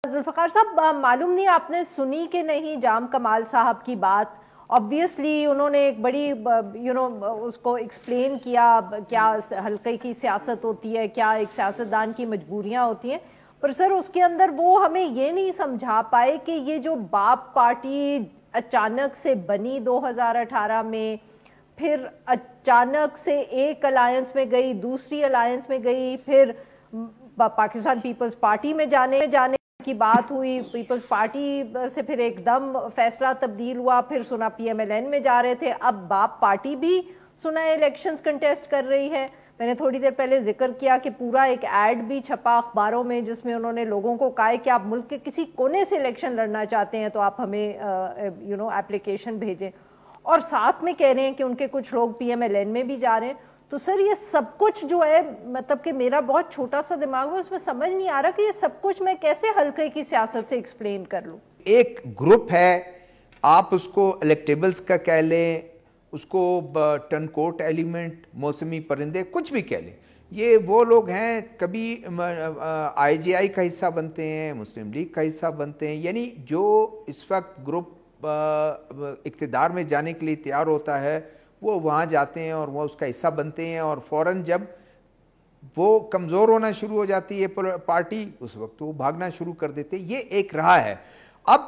ذوالفقار صاحب، معلوم نہیں آپ نے سنی کہ نہیں جام کمال صاحب کی بات. آبویسلی انہوں نے ایک بڑی اس کو ایکسپلین کیا کیا حلقے کی سیاست ہوتی ہے، کیا ایک سیاستدان کی مجبوریاں ہوتی ہیں. پر سر اس کے اندر وہ ہمیں یہ نہیں سمجھا پائے کہ یہ جو باپ پارٹی اچانک سے بنی 2018 میں، پھر اچانک سے ایک الائنس میں گئی، دوسری الائنس میں گئی، پھر پاکستان پیپلز پارٹی میں جانے کی بات ہوئی، پیپلز پارٹی سے پھر ایک دم فیصلہ تبدیل ہوا، پھر سنا پی ایم ایل این میں جا رہے تھے، اب باپ پارٹی بھی سنا الیکشنز کنٹیسٹ کر رہی ہے. میں نے تھوڑی دیر پہلے ذکر کیا کہ پورا ایک ایڈ بھی چھپا اخباروں میں جس میں انہوں نے لوگوں کو کہا کہ آپ ملک کے کسی کونے سے الیکشن لڑنا چاہتے ہیں تو آپ ہمیں اپلیکیشن بھیجیں، اور ساتھ میں کہہ رہے ہیں کہ ان کے کچھ لوگ پی ایم ایل این میں بھی جا رہے ہیں. تو سر یہ سب کچھ جو ہے، مطلب کہ میرا بہت چھوٹا سا دماغ ہے، اس میں سمجھ نہیں آ رہا کہ یہ سب کچھ میں کیسے حلقے کی سیاست سے ایکسپلین کر لوں. ایک گروپ ہے، آپ اس کو الیکٹیبلز کا کہہ لیں، اس کو ٹرن کوٹ ایلیمنٹ، موسمی پرندے، کچھ بھی کہہ لیں. یہ وہ لوگ ہیں کبھی آئی جے آئی کا حصہ بنتے ہیں، مسلم لیگ کا حصہ بنتے ہیں، یعنی جو اس وقت گروپ اقتدار میں جانے کے لیے تیار ہوتا ہے وہ وہاں جاتے ہیں اور وہ اس کا حصہ بنتے ہیں، اور فوراً جب وہ کمزور ہونا شروع ہو جاتی ہے پارٹی، اس وقت وہ بھاگنا شروع کر دیتے. یہ ایک رہا ہے. اب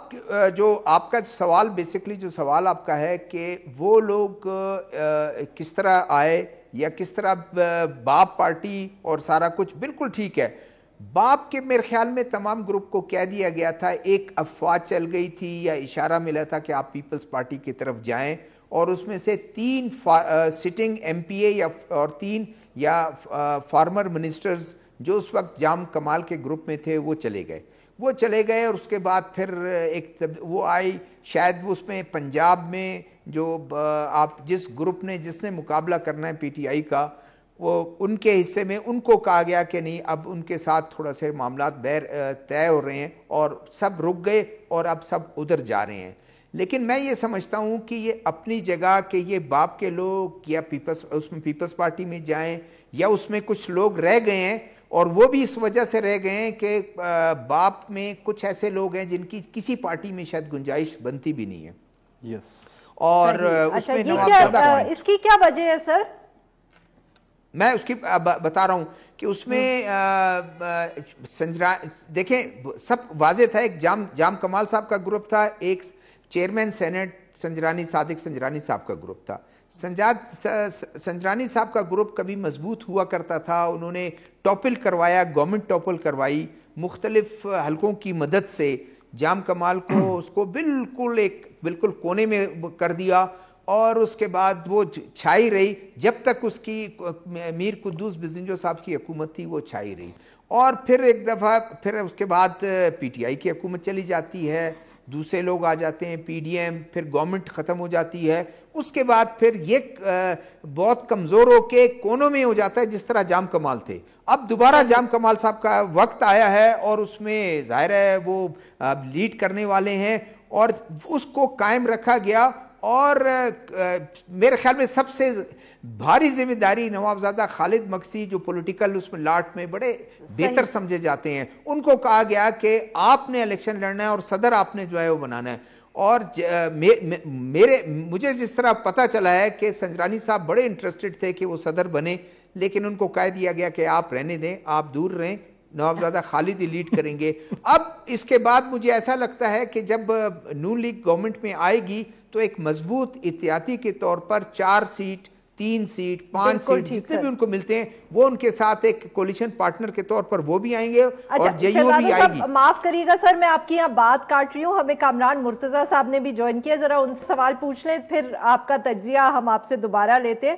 جو آپ کا سوال، بیسیکلی جو سوال آپ کا ہے کہ وہ لوگ کس طرح آئے یا کس طرح باپ پارٹی اور سارا کچھ، بالکل ٹھیک ہے. باپ کے میرے خیال میں تمام گروپ کو کہہ دیا گیا تھا، ایک افواہ چل گئی تھی یا اشارہ ملا تھا کہ آپ پیپلز پارٹی کی طرف جائیں، اور اس میں سے 3 سٹنگ ایم پی اے اور 3 یا فارمر منسٹرز جو اس وقت جام کمال کے گروپ میں تھے وہ چلے گئے. اور اس کے بعد پھر ایک وہ آئی، شاید اس میں پنجاب میں جو آپ جس گروپ نے جس نے مقابلہ کرنا ہے پی ٹی آئی کا، وہ ان کے حصے میں ان کو کہا گیا کہ نہیں، اب ان کے ساتھ تھوڑا سے معاملات طے ہو رہے ہیں، اور سب رک گئے اور اب سب ادھر جا رہے ہیں. لیکن میں یہ سمجھتا ہوں کہ یہ اپنی جگہ کہ یہ باپ کے لوگ یا پیپلز پارٹی میں جائیں، یا اس میں کچھ لوگ رہ گئے ہیں، اور وہ بھی اس وجہ سے رہ گئے ہیں کہ باپ میں کچھ ایسے لوگ ہیں جن کی کسی پارٹی میں شاید گنجائش بنتی بھی نہیں ہے. اور اس میں اس کی کیا وجہ ہے سر؟ میں اس کی بتا رہا ہوں کہ اس میں دیکھیں سب واضح تھا. ایک جام کمال صاحب کا گروپ تھا، ایک چیئرمین سینٹ صادق سنجرانی صاحب کا گروپ تھا. سنجرانی صاحب کا گروپ کبھی مضبوط ہوا کرتا تھا، انہوں نے ٹاپل کروایا، گورنمنٹ ٹاپل کروائی مختلف حلقوں کی مدد سے. جام کمال کو اس کو بالکل کونے میں کر دیا، اور اس کے بعد وہ چھائی رہی جب تک اس کی میر قدوس بزنجو صاحب کی حکومت تھی، وہ چھائی رہی. اور پھر ایک دفعہ پھر اس کے بعد پی ٹی آئی کی حکومت چلی جاتی ہے، دوسرے لوگ آ جاتے ہیں، پی ڈی ایم، پھر گورنمنٹ ختم ہو جاتی ہے. اس کے بعد پھر یہ بہت کمزور ہو کے کونوں میں ہو جاتا ہے جس طرح جام کمال تھے. اب دوبارہ جام کمال صاحب کا وقت آیا ہے، اور اس میں ظاہر ہے وہ لیڈ کرنے والے ہیں، اور اس کو قائم رکھا گیا. اور میرے خیال میں سب سے بھاری ذمہ داری نوابزادہ خالد مکسی، جو پولیٹیکل اس میں لاٹ میں بڑے بہتر سمجھے جاتے ہیں، ان کو کہا گیا کہ آپ نے الیکشن لڑنا ہے اور صدر آپ نے جو ہے وہ بنانا ہے. اور مجھے جس طرح پتہ چلا ہے کہ سنجرانی صاحب بڑے انٹرسٹڈ تھے کہ وہ صدر بنے، لیکن ان کو کہہ دیا گیا کہ آپ رہنے دیں، آپ دور رہیں، نوابزادہ خالد ہی لیڈ کریں گے. اب اس کے بعد مجھے ایسا لگتا ہے کہ جب نون لیگ گورنمنٹ میں آئے گی تو ایک مضبوط احتیاطی کے طور پر 4 سیٹ، 3 سیٹ، 5 سیٹ جتنے بھی ان کو ملتے ہیں، وہ ان کے ساتھ ایک کولیشن پارٹنر کے طور پر وہ بھی آئیں گے، اور جے یو بھی آئے گی. معاف کریے گا سر، میں آپ کی یہاں بات کاٹ رہی ہوں، ہمیں کامران مرتضیٰ صاحب نے بھی جوائن کیا، ذرا ان سے سوال پوچھ لیں، پھر آپ کا تجزیہ ہم آپ سے دوبارہ لیتے ہیں.